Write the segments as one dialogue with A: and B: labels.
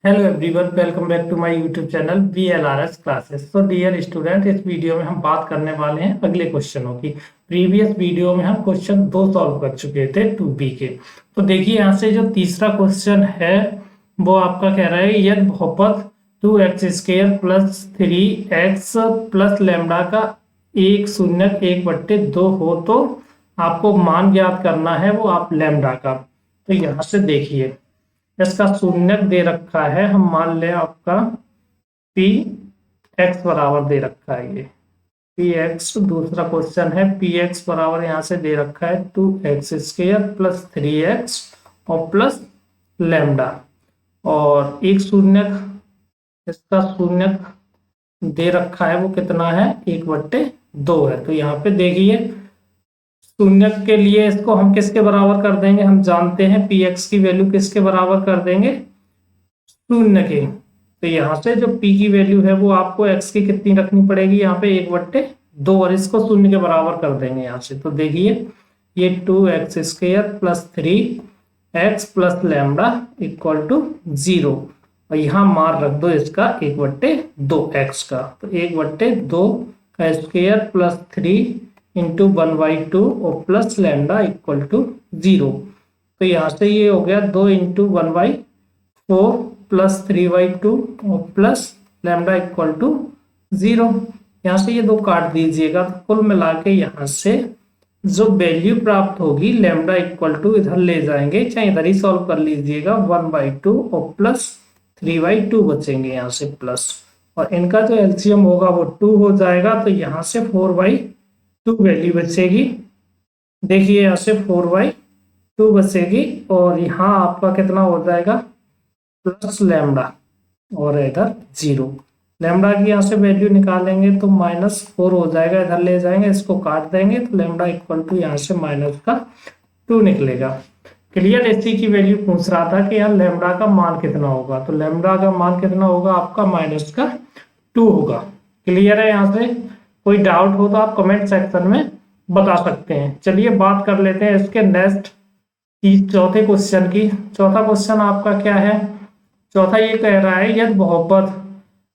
A: Hello everyone, welcome back to my YouTube channel VLRS classes. तो dear student, इस video में हम बात करने वाले हैं अगले क्वेश्चनों की। प्रीवियस वीडियो में हम क्वेश्चन 2 सॉल्व कर चुके थे 2B के। तो देखिए यहाँ से जो तीसरा क्वेश्चन है वो आपका कह रहा है यदि बहुपद 2x² plus 3x plus lambda का एक शून्यक 1/2 हो तो आपको मान ज्ञात करना है वो आप लैम्डा का। तो यहाँ से देखिए इसका शून्यक दे रखा है, हम मान लें आपका पी एक्स बराबर दे रखा है ये पी एक्स। दूसरा क्वेश्चन है पी एक्स बराबर यहाँ से दे रखा है 2x² प्लस 3x और प्लस लैम्डा, और एक शून्यक इसका शून्यक दे रखा है वो कितना है 1/2 है। तो यहाँ पे देखिए शून्यक के लिए इसको हम किसके बराबर कर देंगे, हम जानते हैं पी एक्स की वैल्यू किसके बराबर कर देंगे, शून्य के। तो यहाँ से जो p की वैल्यू है वो आपको x की कितनी रखनी पड़ेगी, यहाँ पे 1/2, और इसको शून्य के बराबर कर देंगे यहाँ से। तो देखिए ये 2x² plus 3x plus lambda equal to 0, और यहाँ मान रख दो इसका 1/2 x का। तो 1/2 का स्क्वायर प्लस 3 इंटू 1/2 और प्लस लैम्डा इक्वल टू 0। तो यहाँ से ये हो गया 2 इंटू 1/4 प्लस 3/2 और प्लस लैम्डा इक्वल टू 0। यहाँ से ये दो काट दीजिएगा, तो कुल मिला के यहाँ से जो वैल्यू प्राप्त होगी लैम्डा इक्वल टू इधर ले जाएंगे, चाहे इधर ही सॉल्व कर लीजिएगा, 1/2 और प्लस 3/2 बचेंगे यहाँ से प्लस, और इनका जो एलसीएम होगा वो 2 हो जाएगा। तो यहाँ से 4/2 वैल्यू बचेगी। देखिए यहाँ से 4/2 बचेगी, और यहाँ आपका कितना हो जाएगा प्लस लैम्डा और इधर 0। लैम्डा की यहाँ से वैल्यू निकालेंगे तो -4 हो जाएगा, इधर ले जाएंगे इसको काट देंगे, तो लैम्डा इक्वल टू यहाँ से -2 निकलेगा। क्लियर, इसी की वैल्यू पूछ रहा था कि यहाँ लैम्डा का मान कितना होगा। तो लैम्डा का मान कितना होगा आपका -2 होगा। क्लियर है, यहाँ से कोई डाउट हो तो आप कमेंट सेक्शन में बता सकते हैं। चलिए बात कर लेते हैं इसके नेक्स्ट चौथे क्वेश्चन की। चौथा क्वेश्चन आपका क्या है, चौथा ये कह रहा है यदि बहुपद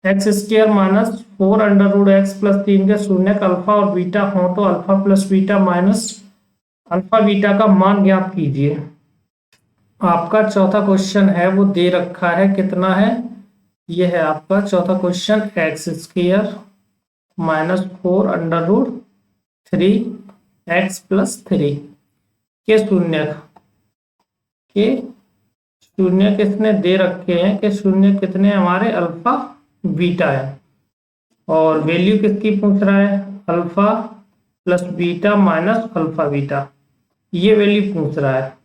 A: x² माइनस 4√x प्लस 3 के शून्यक अल्फा और बीटा हो तो alpha plus beta minus alpha beta का मान ज्ञात कीजिए। आपका चौथा क्वेश्चन है वो दे रखा है, कितना है, ये है आपका चौथा question, x² minus 4√3x plus 3 के शून्य कितने दे रखे हैं कि शून्य कितने हमारे अल्फा बीटा है, और वैल्यू किसकी पूछ रहा है, alpha plus beta minus alpha beta, ये वैल्यू पूछ रहा है।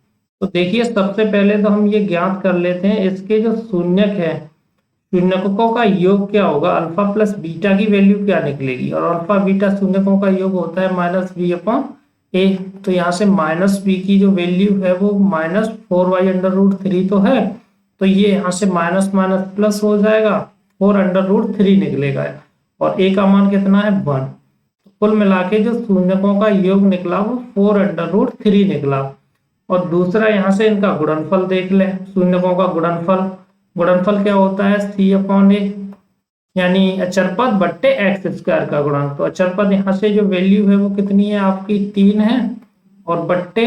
A: तो देखिए सबसे पहले तो हम ये ज्ञात कर लेते हैं इसके जो शून्यक है, शून्यकों का योग क्या होगा, अल्फा प्लस बीटा की वैल्यू क्या निकलेगी, और अल्फा बीटा शून्यकों का योग होता है -b/a। तो यहाँ से -b की जो वैल्यू है वो -4/√3 तो है, तो ये यहाँ से माइनस माइनस प्लस हो जाएगा, 4√3 निकलेगा, और a का मान कितना है 1। तो कुल मिला के जो शून्यकों का योग निकला वो 4√3 निकला। और दूसरा यहाँ से इनका गुणनफल देख ले, शून्यकों का गुणनफल क्या होता है c/a, यानी अचरपद बट्टे x² का गुणांक। तो अचरपद यहाँ से जो वैल्यू है वो कितनी है आपकी 3 है, और बट्टे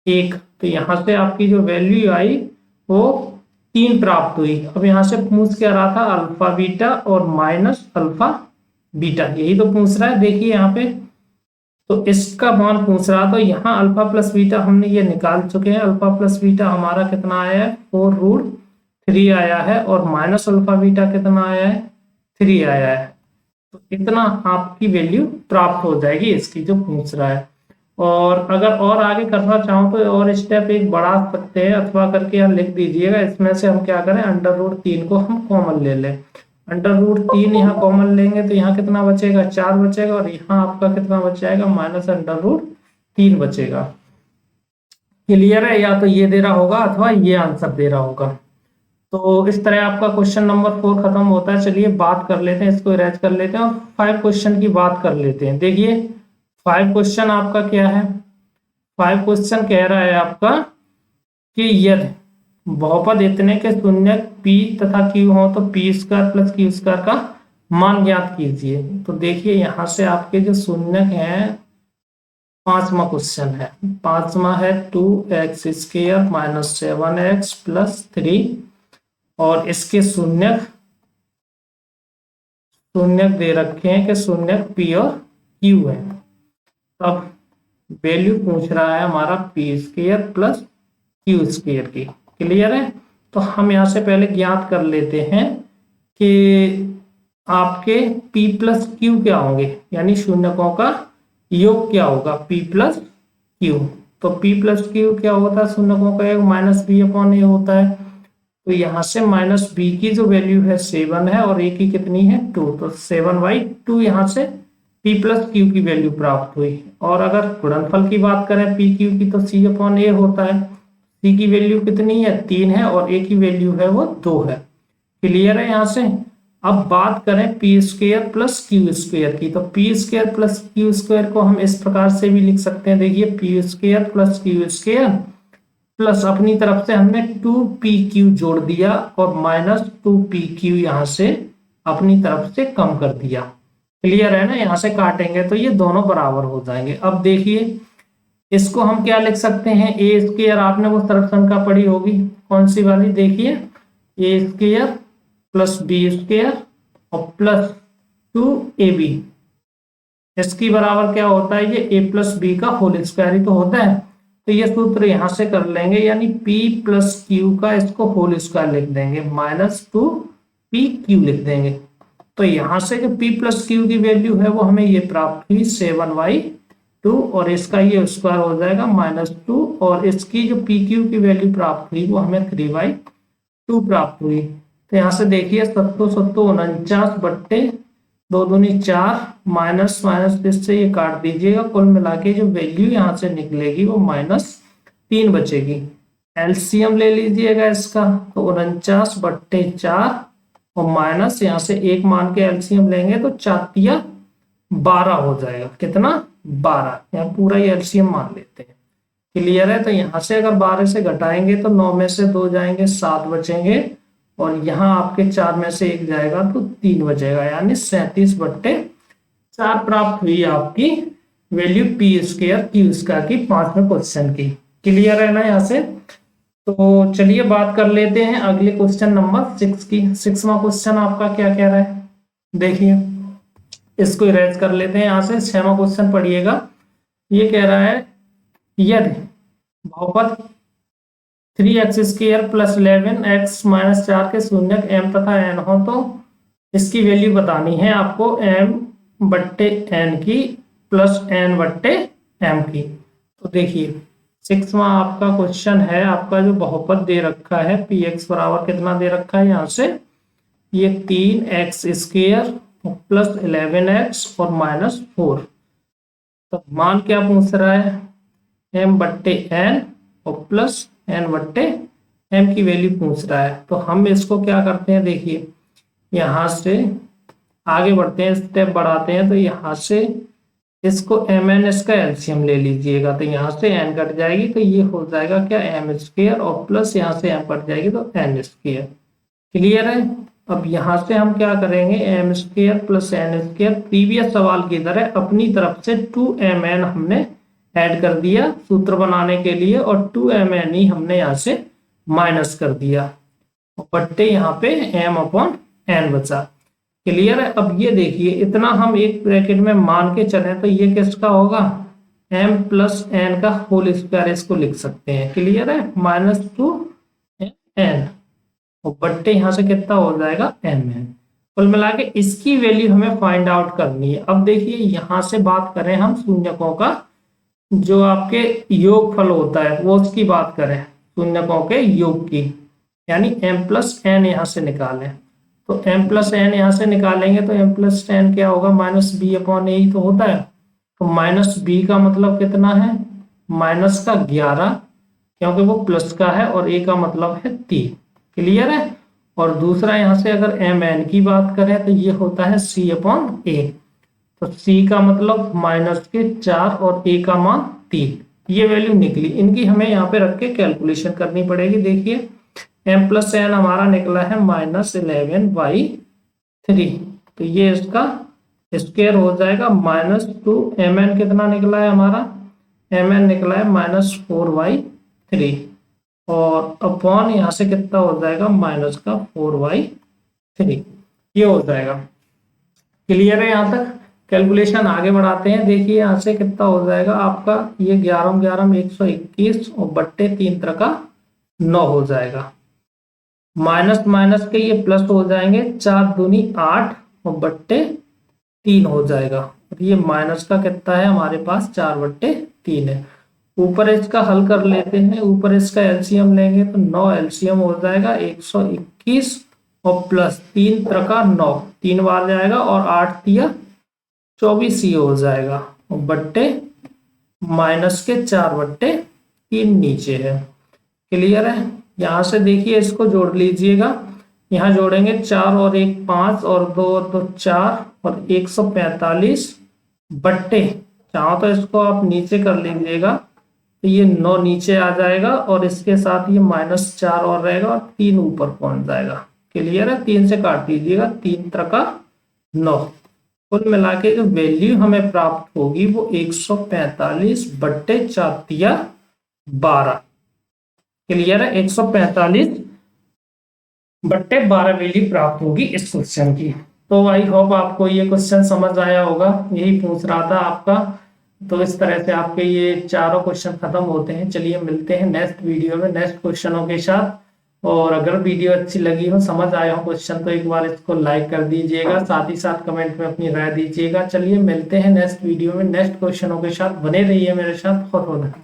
A: 1, तो यहाँ से आपकी जो वैल्यू आई वो 3 प्राप्त हुई। अब यहाँ से पूछ क्या रहा था, अल्फा बीटा और माइनस अल्फा बीटा, यही तो पूछ रहा है। देखिए यहाँ पे तो इसका मान पूछ रहा, तो यहाँ अल्फा प्लस बीटा हमने ये निकाल चुके हैं। अल्फा प्लस बीटा हमारा कितना आया है 4√3 आया है, और माइनस अल्फा बीटा कितना आया है 3 आया है। तो इतना आपकी वैल्यू प्राप्त हो जाएगी इसकी जो पूछ रहा है। और अगर और आगे करना चाहो तो और स्टेप एक बढ़ा सकते हैं, अथवा करके यहाँ लिख दीजिएगा, इसमें से हम क्या करें √3 को हम कॉमन ले लें। √3 यहाँ कॉमन लेंगे तो यहाँ कितना बचेगा 4 बचेगा, और यहाँ आपका कितना बच जाएगा -√3 बचेगा। क्लियर है, या तो ये दे रहा होगा अथवा ये आंसर दे रहा होगा। तो इस तरह आपका क्वेश्चन नंबर 4 खत्म होता है। चलिए बात कर लेते हैं, इसको इरेज कर लेते हैं और 5 क्वेश्चन की बात कर लेते हैं। देखिए 5 क्वेश्चन आपका क्या है, 5 क्वेश्चन कह रहा है आपका कि यदि बहुपद इतने के शून्य p तथा q हो तो p square plus q square का मान ज्ञात कीजिए। तो देखिए यहाँ से आपके जो शून्य हैं, पांचवा क्वेश्चन है, पांचवा है 2x square minus 7x plus 3 और इसके शून्य शून्य दे रखे हैं कि शून्य p और q है। अब वैल्यू पूछ रहा है हमारा p square plus q square की। क्लियर है? तो हम यहाँ से पहले ज्ञात कर लेते हैं कि आपके p प्लस क्यू क्या होंगे, यानी शून्यकों का योग क्या होगा, p प्लस क्यू। तो p प्लस क्यू क्या होता है, शून्यकों का योग माइनस बी अपॉन ए होता है। तो यहाँ से माइनस बी की जो वैल्यू है 7 है और ए की कितनी है 2, तो 7/2 यहाँ से p प्लस क्यू की वैल्यू प्राप्त हुई। और अगर गुणनफल की बात करें p क्यू की तो c अपॉन ए होता है। c की वैल्यू कितनी है 3 है और a की वैल्यू है वो 2 है। क्लियर है यहाँ से? अब बात करें P square plus Q square की, तो P square plus Q square को हम इस प्रकार से भी लिख सकते हैं। देखिए P square plus Q square plus अपनी तरफ से हमने 2pq जोड़ दिया और माइनस 2pq यहाँ से अपनी तरफ से कम कर दिया। क्लियर है ना? यहाँ से काटेंगे तो ये दोनों बराबर हो जाएंगे। अब देखिए इसको हम क्या लिख सकते हैं, ए स्क्वायर, आपने वो सर्वसंख्या पढ़ी होगी, कौन सी वाली, देखिए ए स्क्वायर प्लस बी स्क्वायर और प्लस 2ab, इसकी बराबर क्या होता है, ये a प्लस बी का होल स्क्वायर ही तो होता है। तो ये सूत्र यहां से कर लेंगे, यानी p प्लस क्यू का इसको होल स्क्वायर लिख देंगे, माइनस 2pq लिख देंगे। तो यहां से जो p प्लस क्यू की वैल्यू है वो हमें ये प्राप्त हुई 7/2 और इसका ये स्क्वायर हो जाएगा -2 और इसकी जो pq की वैल्यू प्राप्त हुई वो हमें 3/2 प्राप्त हुई। तो यहाँ से देखिए 749 बट्टे 2 दूनी 4 माइनस माइनस इससे ये काट दीजिएगा, कुल मिला के जो वैल्यू यहाँ से निकलेगी वो -3 बचेगी। एलसीएम ले लीजिएगा इसका, तो 49/4 और माइनस यहाँ से 1 मान के एलसीएम लेंगे तो 4 12 हो जाएगा। कितना? 12। यहाँ पूरा ही एलसीएम मान लेते हैं। क्लियर है? तो यहाँ से अगर 12 से घटाएंगे तो 9 में से 2 जाएंगे, 7 बचेंगे और यहाँ आपके 4 में से 1 जाएगा तो 3 बचेगा, यानी 37/4 प्राप्त हुई आपकी value P square Q square की 5वें क्वेश्चन की। क्लियर है ना यहाँ से? तो चलिए बात कर लेते हैं अगले क्वेश्चन नंबर 6 की। 6वां क्वेश्चन आपका क्या कह रहा है, देखिए इसको इरेज कर लेते हैं। यहाँ से 6वां क्वेश्चन पढ़िएगा। ये कह रहा है यदि बहुपद 3x square plus 11x minus 4 के शून्यक m तथा n हो तो इसकी वैल्यू बतानी है आपको m/n की प्लस n/m की। तो देखिए 6वां आपका क्वेश्चन है, आपका जो बहुपद दे रखा है px बराबर कितना दे रखा है, यहाँ से ये 3x स्क्वायर प्लस 11x और -4। तो मान क्या पूछ रहा है, m/n और प्लस n/m की वैल्यू पूछ रहा है। तो हम इसको क्या करते हैं, देखिए यहाँ से आगे बढ़ते हैं, स्टेप बढ़ाते हैं। तो यहाँ से इसको mn इसका एलसीएम ले लीजिएगा, तो यहाँ से n कट जाएगी तो ये हो जाएगा क्या m स्क्वायर और प्लस यहाँ से m कट जाएगी तो n स्क्वायर। क्लियर है? अब यहाँ से हम क्या करेंगे, m square plus n square, previous सवाल की तरह अपनी तरफ से 2mn हमने ऐड कर दिया सूत्र बनाने के लिए और 2mn ही हमने यहाँ से माइनस कर दिया और बट्टे यहाँ पे m/n बचा। क्लियर है? अब ये देखिए इतना हम एक ब्रैकेट में मान के चले तो ये किसका होगा, m प्लस n का होल स्क्वायर इसको लिख सकते हैं। क्लियर है? -2n और बट्टे यहाँ से कितना हो जाएगा mn। कुल मिला के इसकी वैल्यू हमें फाइंड आउट करनी है। अब देखिए यहाँ से बात करें हम शून्यकों का जो आपके योगफल होता है वो उसकी बात करें, शून्यकों के योग की, यानी m प्लस n यहाँ से निकालें। तो m प्लस n यहाँ से निकालेंगे तो m प्लस n क्या होगा, -b/a ही तो होता है। तो -b का मतलब कितना है, माइनस का 11, क्योंकि वो प्लस का है और a का मतलब है 3। क्लियर है? और दूसरा यहाँ से अगर mn की बात करें तो ये होता है c/a। तो c का मतलब -4 और a का मान 3, ये वैल्यू निकली। इनकी हमें यहाँ पे रख के कैलकुलेशन करनी पड़ेगी। देखिए m प्लस एन हमारा निकला है -11/3। तो ये इसका स्क्वायर हो जाएगा -2mn कितना निकला है हमारा, mn निकला है -4/3 और अपॉन यहाँ से कितना हो जाएगा -4/3। ये हो जाएगा। क्लियर है यहाँ तक। कैलकुलेशन आगे बढ़ाते हैं। देखिए यहाँ से कितना हो जाएगा आपका, ये 11 11 121 और बट्टे 3 का 9 हो जाएगा। माइनस माइनस के ये प्लस हो जाएंगे, 4 दूनी 8 और बट्टे 3 हो जाएगा। ये माइनस का कितना है हमारे पास 4/3 है। ऊपर इसका हल कर लेते हैं, ऊपर इसका एलसीएम लेंगे तो 9 एलसीएम हो जाएगा 121 और प्लस 3 का 9 3 बार जाएगा और 8 तिया 24 ये हो जाएगा और बट्टे माइनस के 4/3 नीचे है। क्लियर है। यहाँ से देखिए इसको जोड़ लीजिएगा, यहाँ जोड़ेंगे 4 और 1 5 और 2 और 2 4 और 145 बट्टे, चाहो तो इसको आप नीचे कर लीजिएगा तो ये 9 नीचे आ जाएगा और इसके साथ ये -4 और रहेगा और 3 ऊपर पहुंच जाएगा। क्लियर है। 3 से काट दीजिएगा, 3 का 9। कुल मिला के जो वैल्यू हमें प्राप्त होगी वो 145 बट्टे 4 तिया 12। क्लियर है। 145 बट्टे 12 वैल्यू प्राप्त होगी इस क्वेश्चन की। तो आई होप आपको ये क्वेश्चन समझ आया होगा, यही पूछ रहा था आपका। तो इस तरह से आपके ये चारों क्वेश्चन खत्म होते हैं। चलिए मिलते हैं नेक्स्ट वीडियो में नेक्स्ट क्वेश्चनों के साथ। और अगर वीडियो अच्छी लगी हो, समझ आया हो क्वेश्चन, तो एक बार इसको लाइक कर दीजिएगा, साथ ही साथ कमेंट में अपनी राय दीजिएगा। चलिए मिलते हैं नेक्स्ट वीडियो में नेक्स्ट क्वेश्चनों के साथ। बने रहिए मेरे साथ। बहुत बहुत धन्यवाद।